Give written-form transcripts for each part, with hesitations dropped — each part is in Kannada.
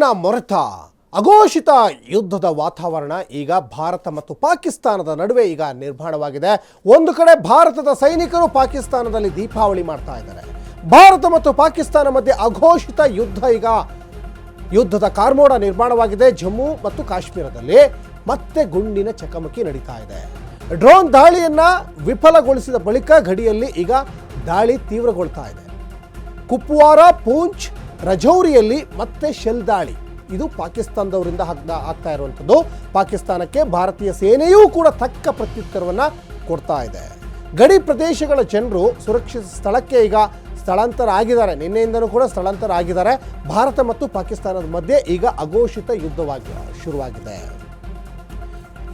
ಶತ್ರುವಿನ ಮೊರೆತ ಅಘೋಷಿತ ಯುದ್ಧದ ವಾತಾವರಣ ಈಗ ಭಾರತ ಮತ್ತು ಪಾಕಿಸ್ತಾನದ ನಡುವೆ ಈಗ ನಿರ್ಮಾಣವಾಗಿದೆ. ಒಂದು ಕಡೆ ಭಾರತದ ಸೈನಿಕರು ಪಾಕಿಸ್ತಾನದಲ್ಲಿ ದೀಪಾವಳಿ ಮಾಡ್ತಾ ಇದ್ದಾರೆ. ಭಾರತ ಮತ್ತು ಪಾಕಿಸ್ತಾನ ಮಧ್ಯೆ ಅಘೋಷಿತ ಯುದ್ಧ ಈಗ ಯುದ್ಧದ ಕಾರ್ಮೋಡ ನಿರ್ಮಾಣವಾಗಿದೆ. ಜಮ್ಮು ಮತ್ತು ಕಾಶ್ಮೀರದಲ್ಲಿ ಮತ್ತೆ ಗುಂಡಿನ ಚಕಮಕಿ ನಡೀತಾ ಇದೆ. ಡ್ರೋನ್ ದಾಳಿಯನ್ನ ವಿಫಲಗೊಳಿಸಿದ ಬಳಿಕ ಗಡಿಯಲ್ಲಿ ಈಗ ದಾಳಿ ತೀವ್ರಗೊಳ್ತಾ ಇದೆ. ಕುಪ್ವಾರ, ಪೂಂಚ್, ರಜೌರಿಯಲ್ಲಿ ಮತ್ತೆ ಶೆಲ್ ದಾಳಿ ಇದು ಪಾಕಿಸ್ತಾನದವರಿಂದ ಆಗ್ತಾ ಇರುವಂಥದ್ದು. ಪಾಕಿಸ್ತಾನಕ್ಕೆ ಭಾರತೀಯ ಸೇನೆಯೂ ಕೂಡ ತಕ್ಕ ಪ್ರತ್ಯುತ್ತರವನ್ನು ಕೊಡ್ತಾ ಇದೆ. ಗಡಿ ಪ್ರದೇಶಗಳ ಜನರು ಸುರಕ್ಷಿತ ಸ್ಥಳಕ್ಕೆ ಈಗ ಸ್ಥಳಾಂತರ ಆಗಿದ್ದಾರೆ. ನಿನ್ನೆಯಿಂದಲೂ ಕೂಡ ಸ್ಥಳಾಂತರ ಆಗಿದ್ದಾರೆ. ಭಾರತ ಮತ್ತು ಪಾಕಿಸ್ತಾನದ ಮಧ್ಯೆ ಈಗ ಅಘೋಷಿತ ಯುದ್ಧವಾಗಿ ಶುರುವಾಗಿದೆ.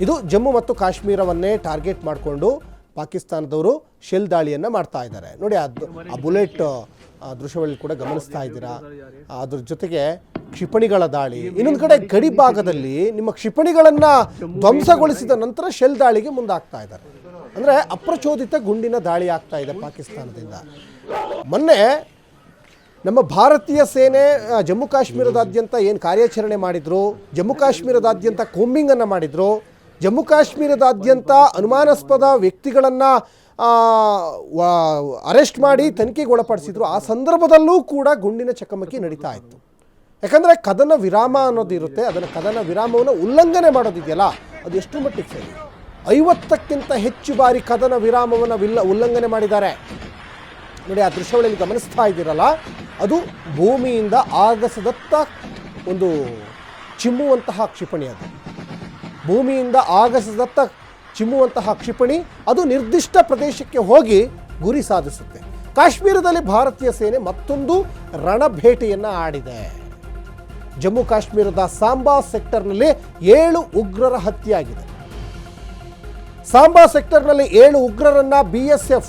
ಇದು ಜಮ್ಮು ಮತ್ತು ಕಾಶ್ಮೀರವನ್ನೇ ಟಾರ್ಗೆಟ್ ಮಾಡಿಕೊಂಡು ಪಾಕಿಸ್ತಾನದವರು ಶೆಲ್ ದಾಳಿಯನ್ನು ಮಾಡ್ತಾ ಇದ್ದಾರೆ. ನೋಡಿ ಆ ಬುಲೆಟ್ ದೃಶ್ಯಗಳಲ್ಲಿ ಕೂಡ ಗಮನಿಸ್ತಾ ಇದ್ದೀರಾ. ಅದ್ರ ಜೊತೆಗೆ ಕ್ಷಿಪಣಿಗಳ ದಾಳಿ. ಇನ್ನೊಂದು ಕಡೆ ಗಡಿ ಭಾಗದಲ್ಲಿ ನಿಮ್ಮ ಕ್ಷಿಪಣಿಗಳನ್ನು ಧ್ವಂಸಗೊಳಿಸಿದ ನಂತರ ಶೆಲ್ ದಾಳಿಗೆ ಮುಂದಾಗ್ತಾ ಇದ್ದಾರೆ. ಅಂದರೆ ಅಪ್ರಚೋದಿತ ಗುಂಡಿನ ದಾಳಿ ಆಗ್ತಾ ಇದೆ ಪಾಕಿಸ್ತಾನದಿಂದ. ಮೊನ್ನೆ ನಮ್ಮ ಭಾರತೀಯ ಸೇನೆ ಜಮ್ಮು ಕಾಶ್ಮೀರದಾದ್ಯಂತ ಏನು ಕಾರ್ಯಾಚರಣೆ ಮಾಡಿದ್ರು, ಜಮ್ಮು ಕಾಶ್ಮೀರದಾದ್ಯಂತ ಕೂಂಬಿಂಗನ್ನು ಮಾಡಿದ್ರು, ಜಮ್ಮು ಕಾಶ್ಮೀರದಾದ್ಯಂತ ಅನುಮಾನಾಸ್ಪದ ವ್ಯಕ್ತಿಗಳನ್ನು ಅರೆಸ್ಟ್ ಮಾಡಿ ತನಿಖೆಗೆ ಒಳಪಡಿಸಿದ್ರು. ಆ ಸಂದರ್ಭದಲ್ಲೂ ಕೂಡ ಗುಂಡಿನ ಚಕಮಕಿ ನಡೀತಾ ಇತ್ತು. ಯಾಕಂದರೆ ಕದನ ವಿರಾಮ ಅನ್ನೋದು ಇರುತ್ತೆ. ಅದನ್ನು ಕದನ ವಿರಾಮವನ್ನು ಉಲ್ಲಂಘನೆ ಮಾಡೋದಿದೆಯಲ್ಲ, ಅದು ಎಷ್ಟು ಮಟ್ಟಿಗೆ ಸರಿ. 50ಕ್ಕಿಂತ ಹೆಚ್ಚು ಬಾರಿ ಕದನ ವಿರಾಮವನ್ನು ಉಲ್ಲಂಘನೆ ಮಾಡಿದ್ದಾರೆ. ನೋಡಿ ಆ ದೃಶ್ಯಗಳಲ್ಲಿ ಗಮನಿಸ್ತಾ ಇದ್ದೀರಲ್ಲ, ಅದು ಭೂಮಿಯಿಂದ ಆಗಸದತ್ತ ಒಂದು ಚಿಮ್ಮುವಂತಹ ಕ್ಷಿಪಣಿ. ಅದು ಭೂಮಿಯಿಂದ ಆಗಸದತ್ತ ಚಿಮ್ಮುವಂತಹ ಕ್ಷಿಪಣಿ. ಅದು ನಿರ್ದಿಷ್ಟ ಪ್ರದೇಶಕ್ಕೆ ಹೋಗಿ ಗುರಿ ಸಾಧಿಸುತ್ತೆ. ಕಾಶ್ಮೀರದಲ್ಲಿ ಭಾರತೀಯ ಸೇನೆ ಮತ್ತೊಂದು ರಣಭೇಟೆಯನ್ನು ಆಡಿದೆ. ಜಮ್ಮು ಕಾಶ್ಮೀರದ ಸಾಂಬಾ ಸೆಕ್ಟರ್ನಲ್ಲಿ 7 ಉಗ್ರರ ಹತ್ಯೆಯಾಗಿದೆ. ಸಾಂಬಾ ಸೆಕ್ಟರ್ನಲ್ಲಿ 7 ಉಗ್ರರನ್ನ BSF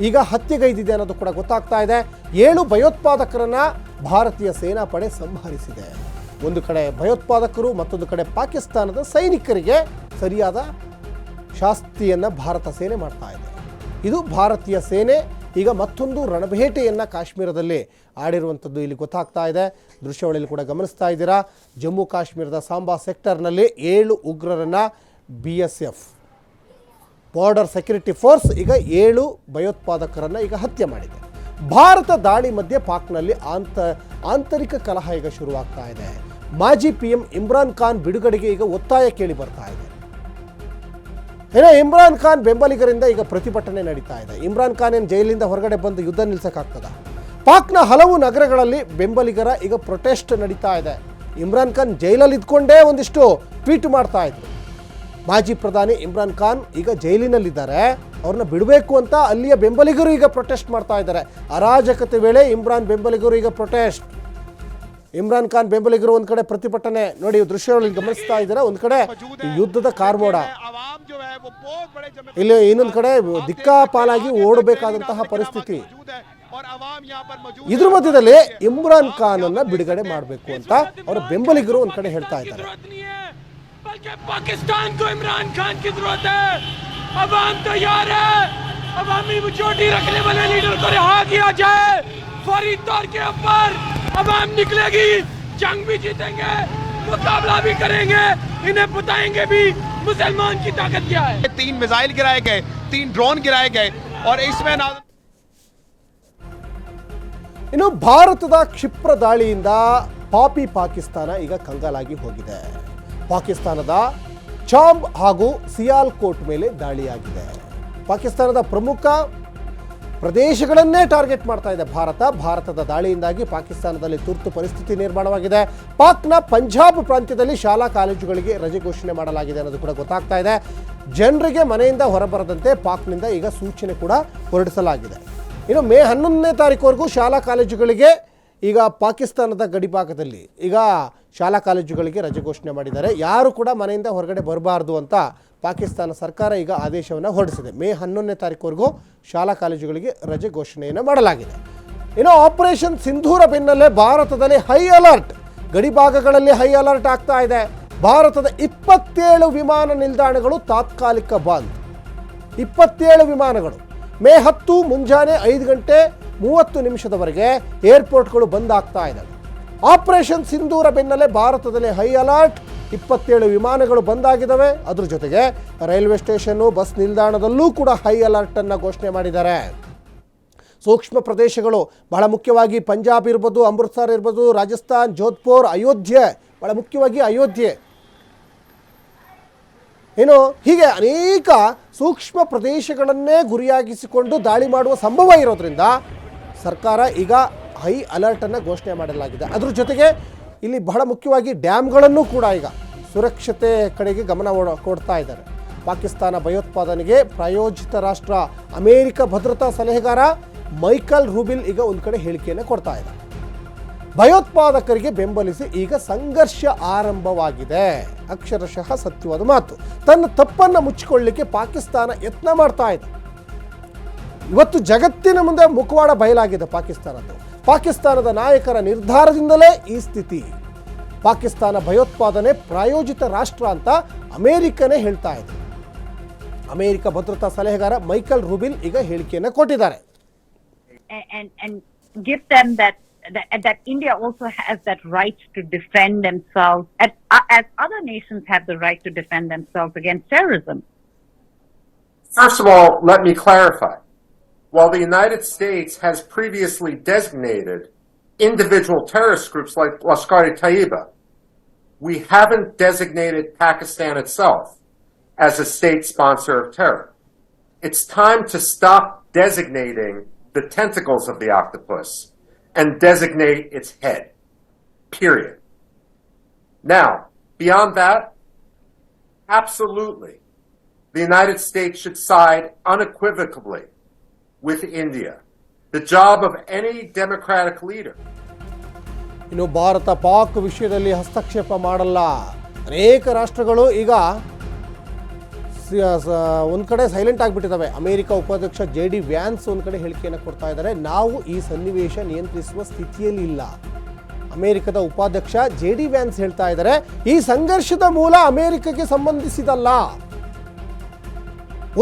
ಈಗ ಹತ್ಯೆಗೈದಿದೆ ಅನ್ನೋದು ಕೂಡ ಗೊತ್ತಾಗ್ತಾ ಇದೆ. 7 ಭಯೋತ್ಪಾದಕರನ್ನ ಭಾರತೀಯ ಸೇನಾಪಡೆ ಸಂಹರಿಸಿದೆ. ಒಂದು ಕಡೆ ಭಯೋತ್ಪಾದಕರು, ಮತ್ತೊಂದು ಕಡೆ ಪಾಕಿಸ್ತಾನದ ಸೈನಿಕರಿಗೆ ಸರಿಯಾದ ಶಾಸ್ತಿಯನ್ನು ಭಾರತ ಸೇನೆ ಮಾಡ್ತಾ ಇದೆ. ಇದು ಭಾರತೀಯ ಸೇನೆ ಈಗ ಮತ್ತೊಂದು ರಣಭೇಟೆಯನ್ನು ಕಾಶ್ಮೀರದಲ್ಲಿ ಆಡಿರುವಂಥದ್ದು ಇಲ್ಲಿ ಗೊತ್ತಾಗ್ತಾ ಇದೆ. ದೃಶ್ಯಾವಳಿಯಲ್ಲಿ ಕೂಡ ಗಮನಿಸ್ತಾ ಇದ್ದೀರಾ. ಜಮ್ಮು ಕಾಶ್ಮೀರದ ಸಾಂಬಾ ಸೆಕ್ಟರ್ನಲ್ಲಿ 7 ಉಗ್ರರನ್ನು BSF ಬಾರ್ಡರ್ ಸೆಕ್ಯೂರಿಟಿ ಫೋರ್ಸ್ ಈಗ 7 ಭಯೋತ್ಪಾದಕರನ್ನು ಈಗ ಹತ್ಯೆ ಮಾಡಿದೆ. ಭಾರತ ದಾಳಿ ಮಧ್ಯೆ ಪಾಕ್ನಲ್ಲಿ ಆಂತರಿಕ ಕಲಹ ಈಗ ಶುರುವಾಗ್ತಾ ಇದೆ. ಮಾಜಿ PM ಇಮ್ರಾನ್ ಖಾನ್ ಬಿಡುಗಡೆಗೆ ಈಗ ಒತ್ತಾಯ ಕೇಳಿ ಬರ್ತಾ ಇದೆ. ಏನೋ ಇಮ್ರಾನ್ ಖಾನ್ ಬೆಂಬಲಿಗರಿಂದ ಈಗ ಪ್ರತಿಭಟನೆ ನಡೀತಾ ಇದೆ. ಇಮ್ರಾನ್ ಖಾನ್ ಏನು ಜೈಲಿಂದ ಹೊರಗಡೆ ಬಂದು ಯುದ್ಧ ನಿಲ್ಲಿಸೋಕ್ಕಾಗ್ತದ? ಪಾಕ್ನ ಹಲವು ನಗರಗಳಲ್ಲಿ ಬೆಂಬಲಿಗರ ಈಗ ಪ್ರೊಟೆಸ್ಟ್ ನಡೀತಾ ಇದೆ. ಇಮ್ರಾನ್ ಖಾನ್ ಜೈಲಲ್ಲಿ ಇದ್ಕೊಂಡೇ ಒಂದಿಷ್ಟು ಟ್ವೀಟ್ ಮಾಡ್ತಾ ಇದ್ರು. ಮಾಜಿ ಪ್ರಧಾನಿ ಇಮ್ರಾನ್ ಖಾನ್ ಈಗ ಜೈಲಿನಲ್ಲಿದ್ದಾರೆ. ಅವ್ರನ್ನ ಬಿಡಬೇಕು ಅಂತ ಅಲ್ಲಿಯ ಬೆಂಬಲಿಗರು ಈಗ ಪ್ರೊಟೆಸ್ಟ್ ಮಾಡ್ತಾ ಇದ್ದಾರೆ. ಅರಾಜಕತೆ ವೇಳೆ ಇಮ್ರಾನ್ ಬೆಂಬಲಿಗರು ಈಗ ಪ್ರೊಟೆಸ್ಟ್. ಇಮ್ರಾನ್ ಖಾನ್ ಬೆಂಬಲಿಗರು ಒಂದು ಕಡೆ ಪ್ರತಿಭಟನೆ. ನೋಡಿ ದೃಶ್ಯಗಳಲ್ಲಿ ಗಮನಿಸ್ತಾ ಇದ್ದಾರೆ. ಒಂದು ಕಡೆ ಯುದ್ಧದ ಕಾರ್ಮೋಡ, ಇಲ್ಲಿ ಇನ್ನೊಂದು ಕಡೆ ದಿಕ್ಕಾಪಾಲಾಗಿ ಓಡಬೇಕಾದಂತಹ ಪರಿಸ್ಥಿತಿ. ಇದ್ರ ಮಧ್ಯದಲ್ಲಿ ಇಮ್ರಾನ್ ಖಾನ್ ಅನ್ನ ಬಿಡುಗಡೆ ಮಾಡಬೇಕು ಅಂತ ಅವರ ಬೆಂಬಲಿಗರು ಒಂದು ಕಡೆ ಹೇಳ್ತಾ ಇದ್ದಾರೆ. पाकिस्तान को इमरान खान की जरूरत है। अवाम तैयार है। अवामी मेजॉरिटी रखने वाले लीडर को रिहा किया जाए। फौरी तौर के ऊपर अवाम निकलेगी, जंग भी जीतेंगे, मुकाबला भी करेंगे, इन्हें बताएंगे भी मुसलमान की ताकत क्या है। 3 मिसाइल गिराए गए, 3 ड्रोन गिराए गए और इसमें ಇನ್ನು ಭಾರತದ ಕ್ಷಿಪ್ರ ದಾಳಿಯಿಂದ ಪಾಕಿಸ್ತಾನ ಈಗ ಕಂಗಾಲಾಗಿ ಹೋಗಿದೆ. ಪಾಕಿಸ್ತಾನದ ಚಾಂಬ್ ಹಾಗೂ ಸಿಯಾಲ್ಕೋಟ್ ಮೇಲೆ ದಾಳಿಯಾಗಿದೆ. ಪಾಕಿಸ್ತಾನದ ಪ್ರಮುಖ ಪ್ರದೇಶಗಳನ್ನೇ ಟಾರ್ಗೆಟ್ ಮಾಡ್ತಾ ಇದೆ ಭಾರತದ ದಾಳಿಯಿಂದಾಗಿ ಪಾಕಿಸ್ತಾನದಲ್ಲಿ ತುರ್ತು ಪರಿಸ್ಥಿತಿ ನಿರ್ಮಾಣವಾಗಿದೆ. ಪಾಕ್ನ ಪಂಜಾಬ್ ಪ್ರಾಂತ್ಯದಲ್ಲಿ ಶಾಲಾ ಕಾಲೇಜುಗಳಿಗೆ ರಜೆ ಘೋಷಣೆ ಮಾಡಲಾಗಿದೆ ಅನ್ನೋದು ಕೂಡ ಗೊತ್ತಾಗ್ತಾ ಇದೆ. ಜನರಿಗೆ ಮನೆಯಿಂದ ಹೊರಬರದಂತೆ ಪಾಕ್ನಿಂದ ಈಗ ಸೂಚನೆ ಕೂಡ ಹೊರಡಿಸಲಾಗಿದೆ. ಇನ್ನು ಮೇ 11ನೇ ತಾರೀಕುವರೆಗೂ ಶಾಲಾ ಕಾಲೇಜುಗಳಿಗೆ ಈಗ ಪಾಕಿಸ್ತಾನದ ಗಡಿಭಾಗದಲ್ಲಿ ಈಗ ಶಾಲಾ ಕಾಲೇಜುಗಳಿಗೆ ರಜೆ ಘೋಷಣೆ ಮಾಡಿದ್ದಾರೆ. ಯಾರು ಕೂಡ ಮನೆಯಿಂದ ಹೊರಗಡೆ ಬರಬಾರ್ದು ಅಂತ ಪಾಕಿಸ್ತಾನ ಸರ್ಕಾರ ಈಗ ಆದೇಶವನ್ನು ಹೊರಡಿಸಿದೆ. ಮೇ 11ನೇ ತಾರೀಕುವರೆಗೂ ಶಾಲಾ ಕಾಲೇಜುಗಳಿಗೆ ರಜೆ ಘೋಷಣೆಯನ್ನು ಮಾಡಲಾಗಿದೆ. ಇನ್ನು ಆಪರೇಷನ್ ಸಿಂಧೂರ ಬೆನ್ನಲ್ಲೇ ಭಾರತದಲ್ಲಿ ಹೈ ಅಲರ್ಟ್, ಗಡಿಭಾಗಗಳಲ್ಲಿ ಹೈ ಅಲರ್ಟ್ ಆಗ್ತಾ ಇದೆ. ಭಾರತದ 27 ವಿಮಾನ ನಿಲ್ದಾಣಗಳು ತಾತ್ಕಾಲಿಕ ಬಂದ್. 27 ವಿಮಾನಗಳು ಮೇ 10 ಮುಂಜಾನೆ 5 ಗಂಟೆ 30 ನಿಮಿಷದವರೆಗೆ ಏರ್ಪೋರ್ಟ್ಗಳು ಬಂದ್ ಆಗ್ತಾ ಇದ್ದಾವೆ. ಆಪರೇಷನ್ ಸಿಂಧೂರ ಬೆನ್ನಲ್ಲೇ ಭಾರತದಲ್ಲಿ ಹೈ ಅಲರ್ಟ್, 27 ವಿಮಾನಗಳು ಬಂದಾಗಿದ್ದಾವೆ. ಅದ್ರ ಜೊತೆಗೆ ರೈಲ್ವೆ ಸ್ಟೇಷನ್ನು, ಬಸ್ ನಿಲ್ದಾಣದಲ್ಲೂ ಕೂಡ ಹೈ ಅಲರ್ಟ್ ಅನ್ನು ಘೋಷಣೆ ಮಾಡಿದ್ದಾರೆ. ಸೂಕ್ಷ್ಮ ಪ್ರದೇಶಗಳು ಬಹಳ ಮುಖ್ಯವಾಗಿ ಪಂಜಾಬ್ ಇರ್ಬೋದು, ಅಮೃತ್ಸರ್ ಇರ್ಬೋದು, ರಾಜಸ್ಥಾನ್, ಜೋಧ್ಪುರ್, ಅಯೋಧ್ಯೆ, ಬಹಳ ಮುಖ್ಯವಾಗಿ ಅಯೋಧ್ಯೆ, ಹೀಗೆ ಅನೇಕ ಸೂಕ್ಷ್ಮ ಪ್ರದೇಶಗಳನ್ನೇ ಗುರಿಯಾಗಿಸಿಕೊಂಡು ದಾಳಿ ಮಾಡುವ ಸಂಭವ ಇರೋದ್ರಿಂದ ಸರ್ಕಾರ ಈಗ ಹೈ ಅಲರ್ಟನ್ನು ಘೋಷಣೆ ಮಾಡಲಾಗಿದೆ. ಅದ್ರ ಜೊತೆಗೆ ಇಲ್ಲಿ ಬಹಳ ಮುಖ್ಯವಾಗಿ ಡ್ಯಾಮ್ಗಳನ್ನು ಕೂಡ ಈಗ ಸುರಕ್ಷತೆ ಕಡೆಗೆ ಗಮನ ಕೊಡ್ತಾ ಇದ್ದಾರೆ. ಪಾಕಿಸ್ತಾನ ಭಯೋತ್ಪಾದನೆಗೆ ಪ್ರಾಯೋಜಿತ ರಾಷ್ಟ್ರ ಅಮೆರಿಕ ಭದ್ರತಾ ಸಲಹೆಗಾರ ಮೈಕಲ್ ರೂಬಿನ್ ಈಗ ಒಂದು ಕಡೆ ಹೇಳಿಕೆಯನ್ನು ಕೊಡ್ತಾ ಇದ್ದಾರೆ. ಭಯೋತ್ಪಾದಕರಿಗೆ ಬೆಂಬಲಿಸಿ ಈಗ ಸಂಘರ್ಷ ಆರಂಭವಾಗಿದೆ. ಅಕ್ಷರಶಃ ಸತ್ಯವಾದ ಮಾತು. ತನ್ನ ತಪ್ಪನ್ನು ಮುಚ್ಚಿಕೊಳ್ಳಲಿಕ್ಕೆ ಪಾಕಿಸ್ತಾನ ಯತ್ನ ಮಾಡ್ತಾ ಇದೆ. ಇವತ್ತು ಜಗತ್ತಿನ ಮುಂದೆ ಮುಖವಾಡ ಬಯಲಾಗಿದೆ ಪಾಕಿಸ್ತಾನದ್ದು. ಪಾಕಿಸ್ತಾನದ ನಾಯಕರ ನಿರ್ಧಾರದಿಂದಲೇ ಈ ಸ್ಥಿತಿ. ಪಾಕಿಸ್ತಾನ ಭಯೋತ್ಪಾದನೆ ಪ್ರಾಯೋಜಿತ ರಾಷ್ಟ್ರ ಅಂತ ಅಮೆರಿಕನೇ ಹೇಳ್ತಾ ಇದೆ. ಅಮೆರಿಕ ಭದ್ರತಾ ಸಲಹೆಗಾರ ಮೈಕಲ್ ರೂಬಿನ್ ಈಗ ಹೇಳಿಕೆಯನ್ನು ಕೊಟ್ಟಿದ್ದಾರೆ. And give them that India also has that right to defend themselves as other nations have the right to defend themselves against terrorism. First of all, let me clarify. While the United States has previously designated individual terrorist groups like Lashkar-e-Taiba, we haven't designated Pakistan itself as a state sponsor of terror. It's time to stop designating the tentacles of the octopus and designate its head. Period. Now, beyond that, absolutely, the United States should side unequivocally with India. The job of any democratic leader. ಇನ್ನು ಭಾರತ ಪಾಕ್ ವಿಷಯದಲ್ಲಿ ಹಸ್ತಕ್ಷೇಪ ಮಾಡಲ್ಲ. ಅನೇಕ ರಾಷ್ಟ್ರಗಳು ಈಗ ಒಂದು ಕಡೆ ಸೈಲೆಂಟ್ ಆಗಿಬಿಟ್ಟಿದ್ದಾವೆ. ಅಮೆರಿಕ ಉಪಾಧ್ಯಕ್ಷ JD ವ್ಯಾನ್ಸ್ ಒಂದು ಕಡೆ ಹೇಳಿಕೆಯನ್ನು ಕೊಡ್ತಾ ಇದ್ದಾರೆ. ನಾವು ಈ ಸನ್ನಿವೇಶ ನಿಯಂತ್ರಿಸುವ ಸ್ಥಿತಿಯಲ್ಲಿ ಇಲ್ಲ. ಅಮೆರಿಕದ ಉಪಾಧ್ಯಕ್ಷ JD ವ್ಯಾನ್ಸ್ ಹೇಳ್ತಾ ಇದ್ದಾರೆ, ಈ ಸಂಘರ್ಷದ ಮೂಲ ಅಮೆರಿಕಕ್ಕೆ ಸಂಬಂಧಿಸಿದಲ್ಲ.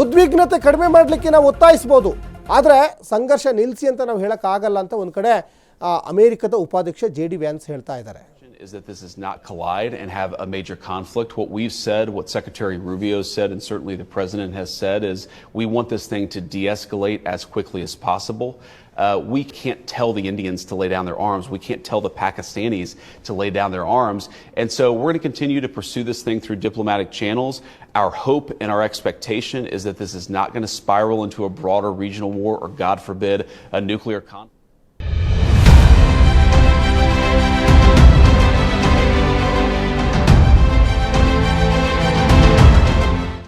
ಉದ್ವಿಗ್ನತೆ ಕಡಿಮೆ ಮಾಡಲಿಕ್ಕೆ ನಾವು ಒತ್ತಾಯಿಸಬಹುದು, ಆದರೆ ಸಂಘರ್ಷ ನಿಲ್ಲಿಸಿ ಅಂತ ನಾವು ಹೇಳೋಕ್ಕಾಗಲ್ಲ ಅಂತ ಒಂದು ಕಡೆ ಅಮೆರಿಕದ ಉಪಾಧ್ಯಕ್ಷ JD ವ್ಯಾನ್ಸ್ ಹೇಳ್ತಾ ಇದ್ದಾರೆ. Is that this is not collide and have a major conflict. What we've said, what Secretary Rubio said, and certainly the President has said, is we want this thing to de-escalate as quickly as possible. We can't tell the Indians to lay down their arms. We can't tell the Pakistanis to lay down their arms. And so we're going to continue to pursue this thing through diplomatic channels. Our hope and our expectation is that this is not going to spiral into a broader regional war or, God forbid, a nuclear conflict.